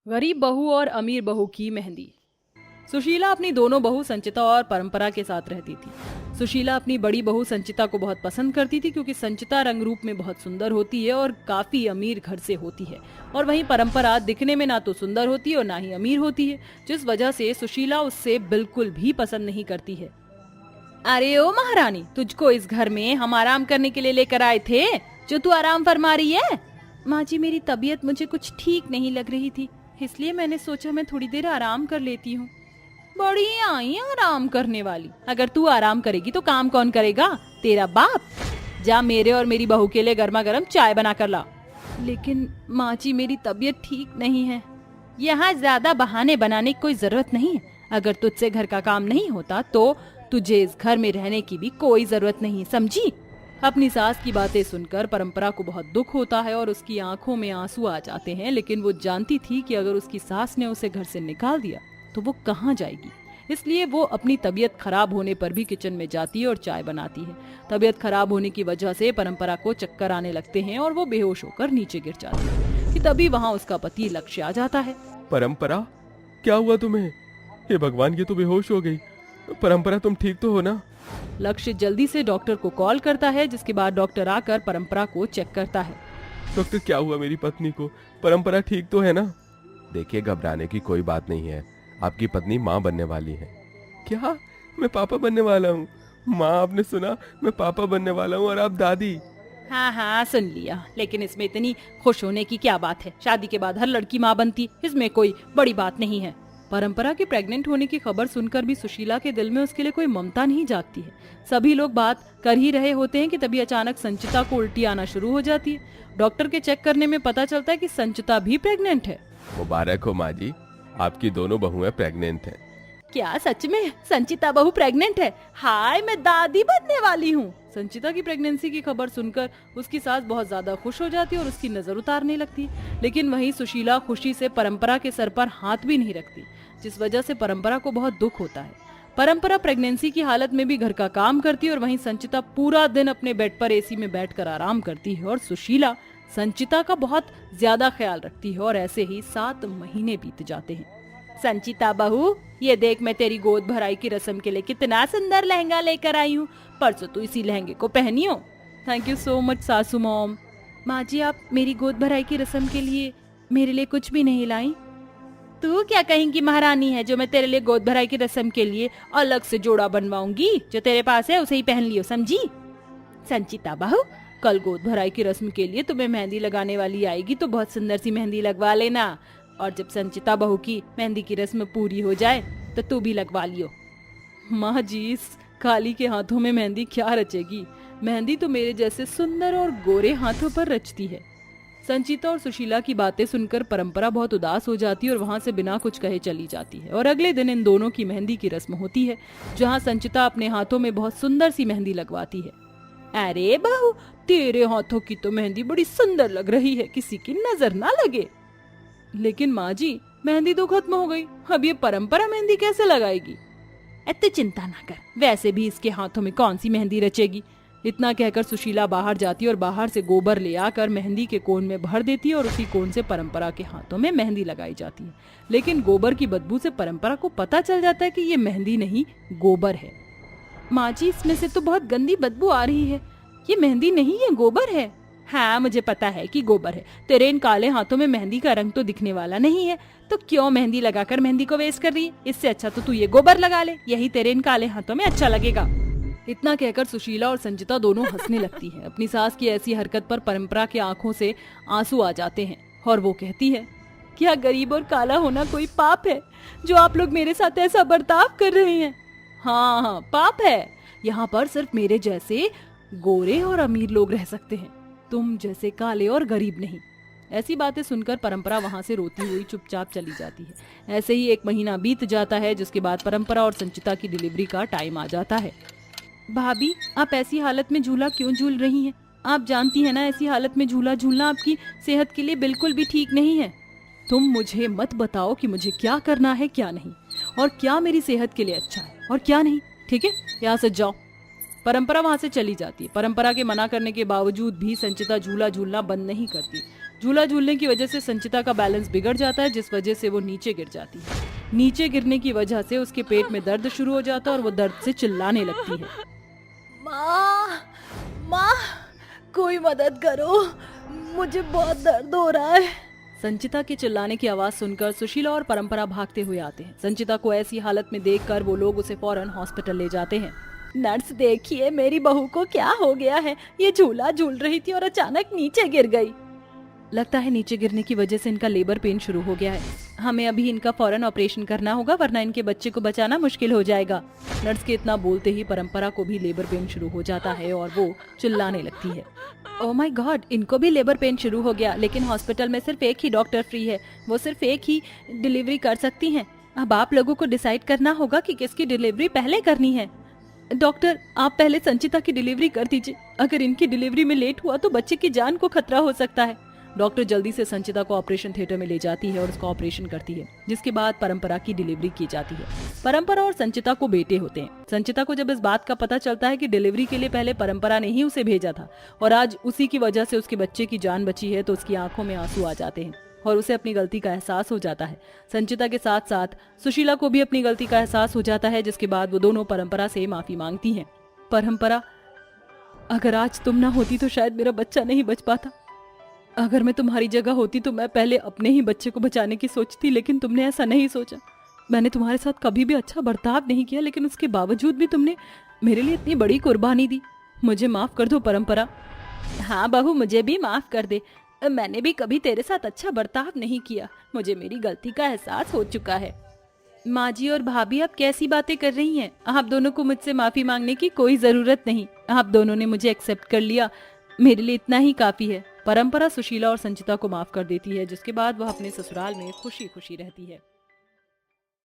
गरीब बहू और अमीर बहू की मेहंदी। सुशीला अपनी दोनों बहू संचिता और परंपरा के साथ रहती थी। सुशीला अपनी बड़ी बहू संचिता को बहुत पसंद करती थी क्योंकि संचिता रंग रूप में बहुत सुंदर होती है और काफी अमीर घर से होती है, और वहीं परंपरा दिखने में ना तो सुंदर होती है और ना ही अमीर होती है, जिस वजह से सुशीला उससे बिल्कुल भी पसंद नहीं करती है। अरे ओ महारानी, तुझको इस घर में हम आराम करने के लिए लेकर आए थे, जो तू आराम फरमा रही है। माँ जी, मेरी तबीयत मुझे कुछ ठीक नहीं लग रही थी, इसलिए मैंने सोचा मैं थोड़ी देर आराम कर लेती हूँ। बड़ी आई आराम करने वाली। अगर तू आराम करेगी तो काम कौन करेगा? तेरा बाप। जा मेरे और मेरी बहू के लिए गर्मा गर्म चाय बना कर ला। लेकिन माँ जी, मेरी तबीयत ठीक नहीं है। यहाँ ज्यादा बहाने बनाने की कोई जरूरत नहीं है। अगर तुझसे घर का काम नहीं होता तो तुझे इस घर में रहने की भी कोई जरूरत नहीं, समझी? अपनी सास की बातें सुनकर परंपरा को बहुत दुख होता है और उसकी आंखों में आंसू आ जाते हैं, लेकिन वो जानती थी कि अगर उसकी सास ने उसे घर से निकाल दिया तो वो कहाँ जाएगी। इसलिए वो अपनी तबीयत खराब होने पर भी किचन में जाती है और चाय बनाती है। तबीयत खराब होने की वजह से परंपरा को चक्कर आने लगते हैं और वो बेहोश होकर नीचे गिर जाती है कि तभी वहाँ उसका पति लक्ष्य आ जाता है। परंपरा, क्या हुआ तुम्हें? हे भगवान, ये तो बेहोश हो गई। परंपरा, तुम ठीक तो हो ना? लक्ष्य जल्दी से डॉक्टर को कॉल करता है, जिसके बाद डॉक्टर आकर परंपरा को चेक करता है। डॉक्टर, क्या हुआ मेरी पत्नी को? परंपरा ठीक तो है ना? देखिए, घबराने की कोई बात नहीं है। आपकी पत्नी माँ बनने वाली है। क्या? मैं पापा बनने वाला हूँ? माँ, आपने सुना? मैं पापा बनने वाला हूँ और आप दादी। हाँ हाँ, सुन लिया, लेकिन इसमें इतनी खुश होने की क्या बात है? शादी के बाद हर लड़की माँ बनती, इसमें कोई बड़ी बात नहीं है। परंपरा के प्रेग्नेंट होने की खबर सुनकर भी सुशीला के दिल में उसके लिए कोई ममता नहीं जागती है। सभी लोग बात कर ही रहे होते हैं कि तभी अचानक संचिता को उल्टी आना शुरू हो जाती है। डॉक्टर के चेक करने में पता चलता है कि संचिता भी प्रेग्नेंट है। मुबारक हो माँ जी, आपकी दोनों बहुएं प्रेग्नेंट हैं। क्या सच में संचिता बहू प्रेग्नेंट है? हाय, मैं दादी बनने वाली हूँ। संचिता की प्रेगनेंसी की खबर सुनकर उसकी सास बहुत ज्यादा खुश हो जाती है और उसकी नजर उतारने लगती है, लेकिन वहीं सुशीला खुशी से परंपरा के सर पर हाथ भी नहीं रखती, जिस वजह से परंपरा को बहुत दुख होता है। परंपरा प्रेगनेंसी की हालत में भी घर का काम करती है और वहीं संचिता पूरा दिन अपने बेड पर एसी में बैठकर आराम करती है और सुशीला संचिता का बहुत ज्यादा ख्याल रखती है। और ऐसे ही 7 महीने बीत जाते हैं। संचिता बहू, ये देख, मैं तेरी गोद भराई की रस्म के लिए कितना सुंदर लहंगा लेकर आई हूँ। परसों तू इसी लहंगे को पहनी हो। थैंक यू सो मच सासू मॉम। माँ जी, आप मेरी गोद भराई की रस्म के लिए मेरे लिए कुछ भी नहीं लाई? तू क्या कहेंगी महारानी है, जो मैं तेरे लिए गोद भराई की रस्म के लिए अलग से जोड़ा बनवाऊंगी? जो तेरे पास है उसे ही पहन लियो, समझी? संचिता बहू, कल गोद भराई की रस्म के लिए तुम्हें मेहंदी लगाने वाली आएगी तो बहुत सुंदर सी मेहंदी लगवा लेना, और जब संचिता बहू की मेहंदी की रस्म पूरी हो जाए तो तू भी लगवा लियो। माँ जी, इस काली के हाथों में मेहंदी क्या रचेगी? मेहंदी तो मेरे जैसे सुंदर और गोरे हाथों पर रचती है। संचिता और सुशीला की बातें सुनकर परंपरा बहुत उदास हो जाती है और वहां से बिना कुछ कहे चली जाती है। और अगले दिन इन दोनों की मेहंदी की रस्म होती है, जहाँ संचिता अपने हाथों में बहुत सुंदर सी मेहंदी लगवाती है। अरे बहू, तेरे हाथों की तो मेहंदी बड़ी सुंदर लग रही है, किसी की नजर ना लगे। लेकिन माँ जी, मेहंदी तो खत्म हो गई, अब ये परंपरा मेहंदी कैसे लगाएगी? तू चिंता ना कर, वैसे भी इसके हाथों में कौन सी मेहंदी रचेगी। इतना कहकर सुशीला बाहर जाती है और बाहर से गोबर ले आकर मेहंदी के कोन में भर देती है और उसी कोन से परंपरा के हाथों में मेहंदी लगाई जाती है। लेकिन गोबर की बदबू से परंपरा को पता चल जाता है कि ये मेहंदी नहीं, गोबर है। माँ जी, इसमें से तो बहुत गंदी बदबू आ रही है, ये मेहंदी नहीं, ये गोबर है। हाँ, मुझे पता है कि गोबर है। तेरे इन काले हाथों में मेहंदी का रंग तो दिखने वाला नहीं है, तो क्यों मेहंदी लगाकर मेहंदी को वेस्ट कर रही है? इससे अच्छा तो तू ये गोबर लगा ले, यही तेरे इन काले हाथों में अच्छा लगेगा। इतना कहकर सुशीला और संचिता दोनों हंसने लगती हैं। अपनी सास की ऐसी हरकत पर परंपरा की आंखों से आंसू आ जाते हैं और वो कहती है, क्या गरीब और काला होना कोई पाप है, जो आप लोग मेरे साथ ऐसा बर्ताव कर रहे हैं? हाँ हाँ, पाप है। यहाँ पर सिर्फ मेरे जैसे गोरे और अमीर लोग रह सकते हैं, तुम जैसे काले और गरीब नहीं। ऐसी बातें सुनकर परंपरा वहां से रोती हुई चुपचाप चली जाती है। ऐसे ही 1 महीना बीत जाता है, जिसके बाद परंपरा और संचिता की डिलीवरी का टाइम आ जाता है। भाभी, आप ऐसी हालत में झूला क्यों झूल रही हैं? आप जानती हैं ना, ऐसी हालत में झूला झूलना आपकी सेहत के लिए बिल्कुल भी ठीक नहीं है। तुम मुझे मत बताओ कि मुझे क्या करना है क्या नहीं, और क्या मेरी सेहत के लिए अच्छा है और क्या नहीं। ठीक है, यहाँ से जाओ। परंपरा वहां से चली जाती है। परंपरा के मना करने के बावजूद भी संचिता झूला झूलना बंद नहीं करती। झूला झूलने की वजह से संचिता का बैलेंस बिगड़ जाता है, जिस वजह से वो नीचे गिर जाती है। नीचे गिरने की वजह से उसके पेट में दर्द शुरू हो जाता है और वो दर्द से चिल्लाने लगती है। माँ, माँ, कोई मदद करो, मुझे बहुत दर्द हो रहा है। संचिता के चिल्लाने की आवाज सुनकर सुशीला और परंपरा भागते हुए आते हैं। संचिता को ऐसी हालत में देखकर वो लोग उसे फौरन हॉस्पिटल ले जाते हैं। नर्स देखिए, मेरी बहू को क्या हो गया है, ये झूला झूल रही थी और अचानक नीचे गिर गई। लगता है नीचे गिरने की वजह से इनका लेबर पेन शुरू हो गया है। हमें अभी इनका फौरन ऑपरेशन करना होगा, वरना इनके बच्चे को बचाना मुश्किल हो जाएगा। नर्स के इतना बोलते ही परंपरा को भी लेबर पेन शुरू हो जाता है और वो चिल्लाने लगती है। ओह माय गॉड, इनको भी लेबर पेन शुरू हो गया, लेकिन हॉस्पिटल में सिर्फ एक ही डॉक्टर फ्री है, वो सिर्फ एक ही डिलीवरी कर सकती हैं। अब आप लोगों को डिसाइड करना होगा कि किसकी डिलीवरी पहले करनी है। डॉक्टर, आप पहले संचिता की डिलीवरी कर दीजिए। अगर इनकी डिलीवरी में लेट हुआ तो बच्चे की जान को खतरा हो सकता है। डॉक्टर जल्दी से संचिता को ऑपरेशन थिएटर में ले जाती है और उसका ऑपरेशन करती है, जिसके बाद परंपरा की डिलीवरी की जाती है। परंपरा और संचिता को बेटे होते हैं। संचिता को जब इस बात का पता चलता है कि डिलीवरी के लिए पहले परंपरा ने ही उसे भेजा था और आज उसी की वजह से उसके बच्चे की जान बची है, तो उसकी आंखों में आंसू आ जाते हैं और उसे अपनी गलती का एहसास हो जाता है। संचिता के साथ साथ सुशीला को भी अपनी गलती का एहसास हो जाता है, जिसके बाद वो दोनों परंपरा से माफी मांगती हैं। परंपरा, अगर आज तुम ना होती तो शायद मेरा बच्चा नहीं बच पाता। अगर मैं तुम्हारी जगह होती तो मैं पहले अपने ही बच्चे को बचाने की सोचती, लेकिन तुमने ऐसा नहीं सोचा। मैंने तुम्हारे साथ कभी भी अच्छा बर्ताव नहीं किया, लेकिन उसके बावजूद भी तुमने मेरे लिए इतनी बड़ी कुर्बानी दी। मुझे माफ कर दो परंपरा। हाँ बहू, मुझे भी माफ कर दे। मैंने भी कभी तेरे साथ अच्छा बर्ताव नहीं किया। मुझे मेरी गलती का एहसास हो चुका है। माँ जी और भाभी, आप कैसी बातें कर रही हैं? आप दोनों को मुझसे माफी मांगने की कोई जरूरत नहीं। आप दोनों ने मुझे एक्सेप्ट कर लिया, मेरे लिए इतना ही काफी है। परंपरा सुशीला और संचिता को माफ कर देती है, जिसके बाद वह अपने ससुराल में खुशी खुशी रहती है।